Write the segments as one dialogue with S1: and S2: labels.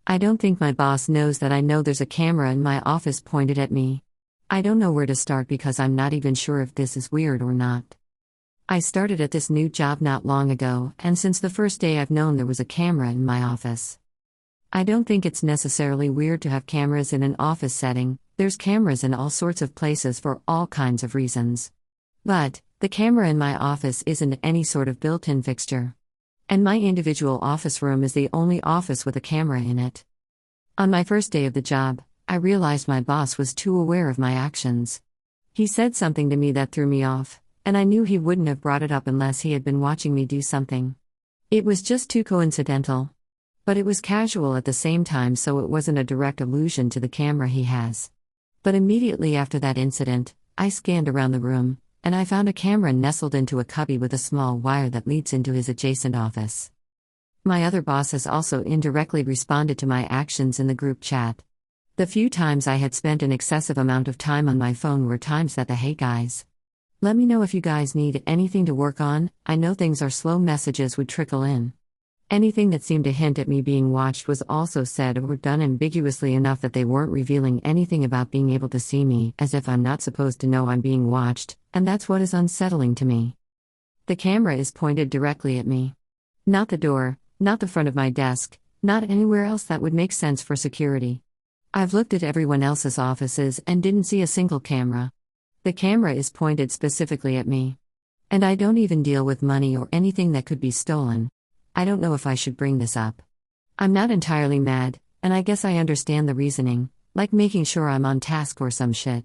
S1: I don't think my boss knows that I know there's a camera in my office pointed at me. I don't know where to start because I'm not even sure if this is weird or not. I started at this new job not long ago, and since the first day I've known there was a camera in my office. I don't think it's necessarily weird to have cameras in an office setting. There's cameras in all sorts of places for all kinds of reasons. But the camera in my office isn't any sort of built-in fixture. And my individual office room is the only office with a camera in it. On my first day of the job, I realized my boss was too aware of my actions. He said something to me that threw me off, and I knew he wouldn't have brought it up unless he had been watching me do something. It was just too coincidental. But it was casual at the same time, so it wasn't a direct allusion to the camera he has. But immediately after that incident, I scanned around the room, and I found a camera nestled into a cubby with a small wire that leads into his adjacent office. My other boss has also indirectly responded to my actions in the group chat. The few times I had spent an excessive amount of time on my phone were times that the "hey guys, let me know if you guys need anything to work on, I know things are slow" messages would trickle in. Anything that seemed to hint at me being watched was also said or done ambiguously enough that they weren't revealing anything about being able to see me, as if I'm not supposed to know I'm being watched, and that's what is unsettling to me. The camera is pointed directly at me. Not the door, not the front of my desk, not anywhere else that would make sense for security. I've looked at everyone else's offices and didn't see a single camera. The camera is pointed specifically at me. And I don't even deal with money or anything that could be stolen. I don't know if I should bring this up. I'm not entirely mad, and I guess I understand the reasoning, like making sure I'm on task or some shit.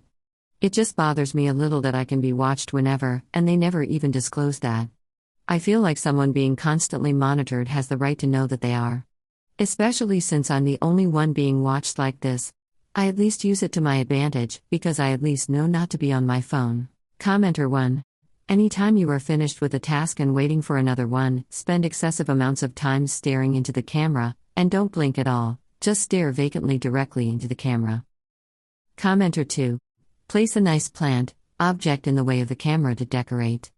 S1: It just bothers me a little that I can be watched whenever, and they never even disclose that. I feel like someone being constantly monitored has the right to know that they are. Especially since I'm the only one being watched like this. I at least use it to my advantage, because I at least know not to be on my phone. Commenter 1. Anytime you are finished with a task and waiting for another one, spend excessive amounts of time staring into the camera, and don't blink at all, just stare vacantly directly into the camera. Commenter 2. Place a nice plant, object in the way of the camera to decorate.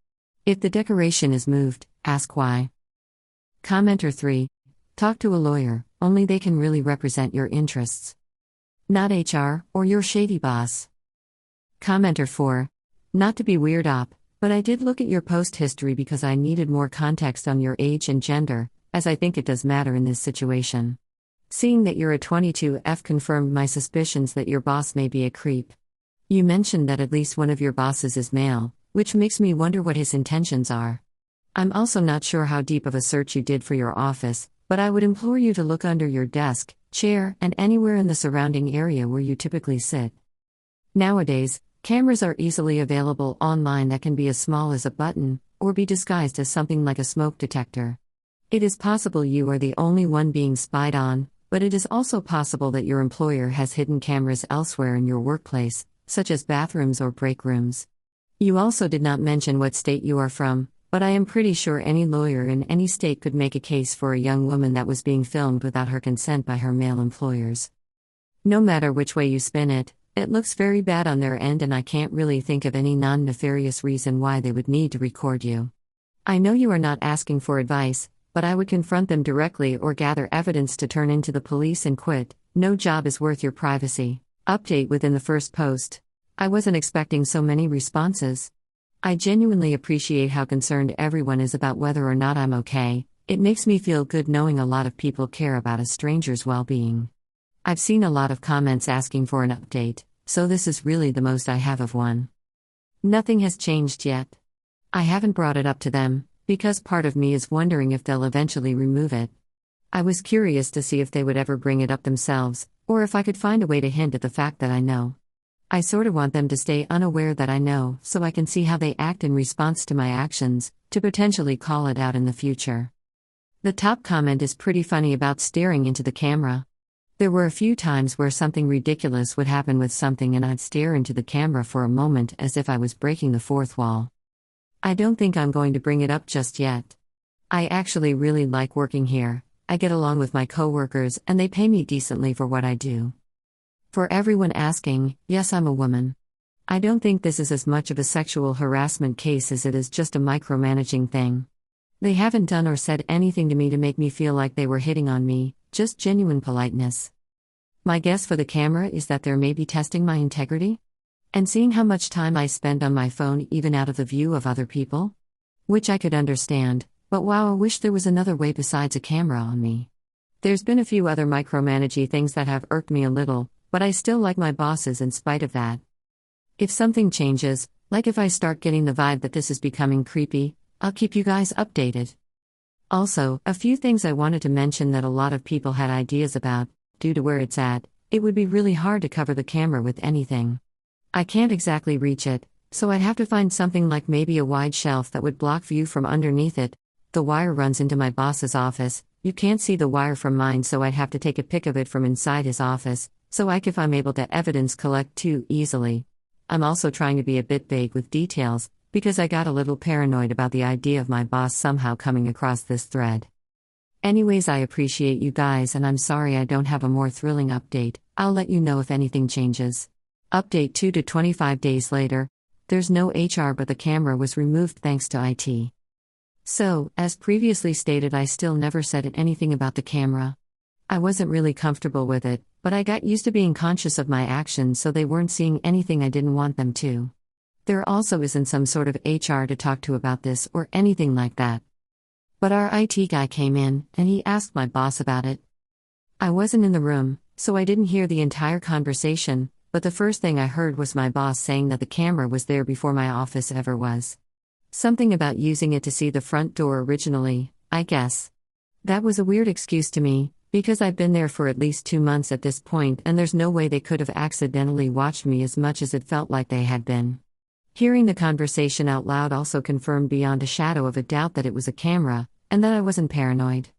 S1: If the decoration is moved, ask why. Commenter 3. Talk to a lawyer, only they can really represent your interests. Not HR, or your shady boss. Commenter 4. Not to be weird op, but I did look at your post history because I needed more context on your age and gender, as I think it does matter in this situation. Seeing that you're a 22F confirmed my suspicions that your boss may be a creep. You mentioned that at least one of your bosses is male, which makes me wonder what his intentions are. I'm also not sure how deep of a search you did for your office, but I would implore you to look under your desk, chair, and anywhere in the surrounding area where you typically sit. Nowadays, cameras are easily available online that can be as small as a button, or be disguised as something like a smoke detector. It is possible you are the only one being spied on, but it is also possible that your employer has hidden cameras elsewhere in your workplace, such as bathrooms or break rooms. You also did not mention what state you are from, but I am pretty sure any lawyer in any state could make a case for a young woman that was being filmed without her consent by her male employers. No matter which way you spin it, it looks very bad on their end, and I can't really think of any non-nefarious reason why they would need to record you. I know you are not asking for advice, but I would confront them directly or gather evidence to turn into the police and quit. No job is worth your privacy. Update within the first post. I wasn't expecting so many responses. I genuinely appreciate how concerned everyone is about whether or not I'm okay. It makes me feel good knowing a lot of people care about a stranger's well-being. I've seen a lot of comments asking for an update, so this is really the most I have of one. Nothing has changed yet. I haven't brought it up to them, because part of me is wondering if they'll eventually remove it. I was curious to see if they would ever bring it up themselves, or if I could find a way to hint at the fact that I know. I sort of want them to stay unaware that I know, so I can see how they act in response to my actions, to potentially call it out in the future. The top comment is pretty funny about staring into the camera. There were a few times where something ridiculous would happen with something and I'd stare into the camera for a moment as if I was breaking the fourth wall. I don't think I'm going to bring it up just yet. I actually really like working here. I get along with my coworkers and they pay me decently for what I do. For everyone asking, yes, I'm a woman. I don't think this is as much of a sexual harassment case as it is just a micromanaging thing. They haven't done or said anything to me to make me feel like they were hitting on me, just genuine politeness. My guess for the camera is that they're maybe testing my integrity? And seeing how much time I spend on my phone even out of the view of other people? Which I could understand, but wow, I wish there was another way besides a camera on me. There's been a few other micromanagey things that have irked me a little, but I still like my bosses in spite of that. If something changes, like if I start getting the vibe that this is becoming creepy, I'll keep you guys updated. Also, a few things I wanted to mention that a lot of people had ideas about. Due to where it's at, it would be really hard to cover the camera with anything. I can't exactly reach it, so I'd have to find something like maybe a wide shelf that would block view from underneath it. The wire runs into my boss's office. You can't see the wire from mine, so I'd have to take a pic of it from inside his office, so if I'm able to evidence collect too easily. I'm also trying to be a bit vague with details, because I got a little paranoid about the idea of my boss somehow coming across this thread. Anyways, I appreciate you guys, and I'm sorry I don't have a more thrilling update. I'll let you know if anything changes. Update 2 to 25 days later. There's no HR, but the camera was removed thanks to IT. So, as previously stated, I still never said anything about the camera. I wasn't really comfortable with it, but I got used to being conscious of my actions so they weren't seeing anything I didn't want them to. There also isn't some sort of HR to talk to about this or anything like that. But our IT guy came in, and he asked my boss about it. I wasn't in the room, so I didn't hear the entire conversation, but the first thing I heard was my boss saying that the camera was there before my office ever was. Something about using it to see the front door originally, I guess. That was a weird excuse to me, because I've been there for at least 2 months at this point, and there's no way they could have accidentally watched me as much as it felt like they had been. Hearing the conversation out loud also confirmed beyond a shadow of a doubt that it was a camera, and that I wasn't paranoid.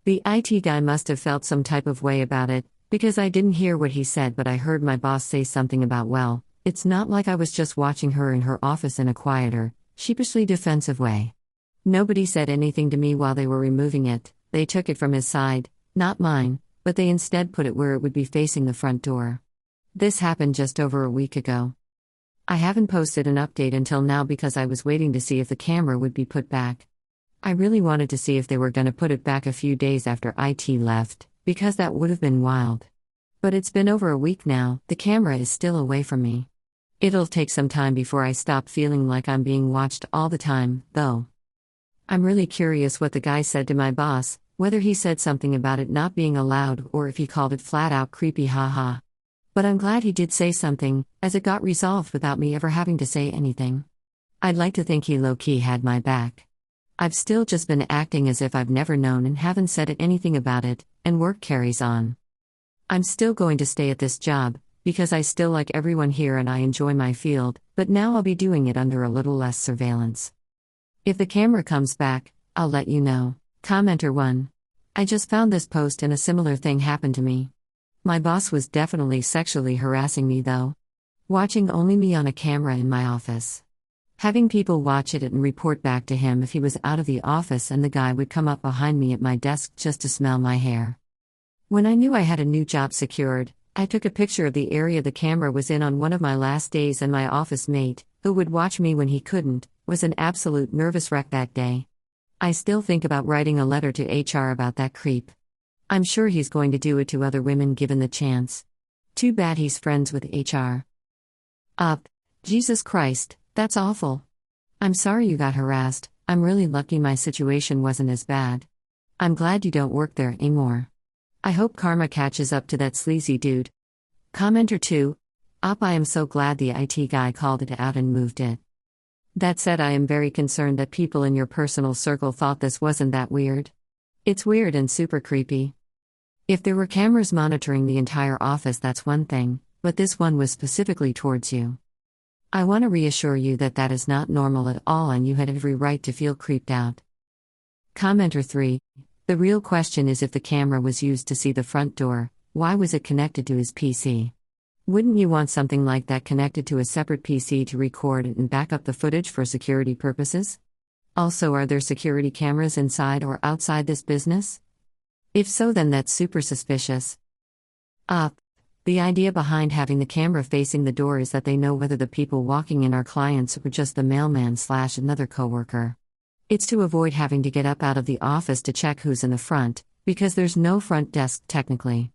S1: The IT guy must have felt some type of way about it, because I didn't hear what he said, but I heard my boss say something about, well, it's not like I was just watching her in her office in a quieter, sheepishly defensive way. Nobody said anything to me while they were removing it. They took it from his side, not mine, but they instead put it where it would be facing the front door. This happened just over a week ago. I haven't posted an update until now because I was waiting to see if the camera would be put back. I really wanted to see if they were going to put it back a few days after IT left, because that would have been wild. But it's been over a week now, the camera is still away from me. It'll take some time before I stop feeling like I'm being watched all the time, though. I'm really curious what the guy said to my boss, whether he said something about it not being allowed or if he called it flat out creepy, haha. But I'm glad he did say something, as it got resolved without me ever having to say anything. I'd like to think he low-key had my back. I've still just been acting as if I've never known and haven't said anything about it, and work carries on. I'm still going to stay at this job, because I still like everyone here and I enjoy my field, but now I'll be doing it under a little less surveillance. If the camera comes back, I'll let you know. Commenter 1. I just found this post and a similar thing happened to me. My boss was definitely sexually harassing me though. Watching only me on a camera in my office. Having people watch it and report back to him if he was out of the office, and the guy would come up behind me at my desk just to smell my hair. When I knew I had a new job secured, I took a picture of the area the camera was in on one of my last days, and my office mate, who would watch me when he couldn't, was an absolute nervous wreck that day. I still think about writing a letter to HR about that creep. I'm sure he's going to do it to other women given the chance. Too bad he's friends with HR. Jesus Christ, that's awful. I'm sorry you got harassed. I'm really lucky my situation wasn't as bad. I'm glad you don't work there anymore. I hope karma catches up to that sleazy dude. Commenter 2. I am so glad the IT guy called it out and moved it. That said, I am very concerned that people in your personal circle thought this wasn't that weird. It's weird and super creepy. If there were cameras monitoring the entire office, that's one thing, but this one was specifically towards you. I want to reassure you that that is not normal at all, and you had every right to feel creeped out. Commenter 3. The real question is, if the camera was used to see the front door, why was it connected to his PC? Wouldn't you want something like that connected to a separate PC to record and back up the footage for security purposes? Also, are there security cameras inside or outside this business? If so, then that's super suspicious. The idea behind having the camera facing the door is that they know whether the people walking in are clients or just the mailman / another coworker. It's to avoid having to get up out of the office to check who's in the front, because there's no front desk technically.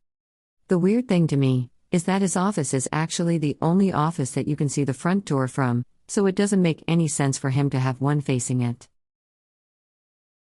S1: The weird thing to me is that his office is actually the only office that you can see the front door from, so it doesn't make any sense for him to have one facing it.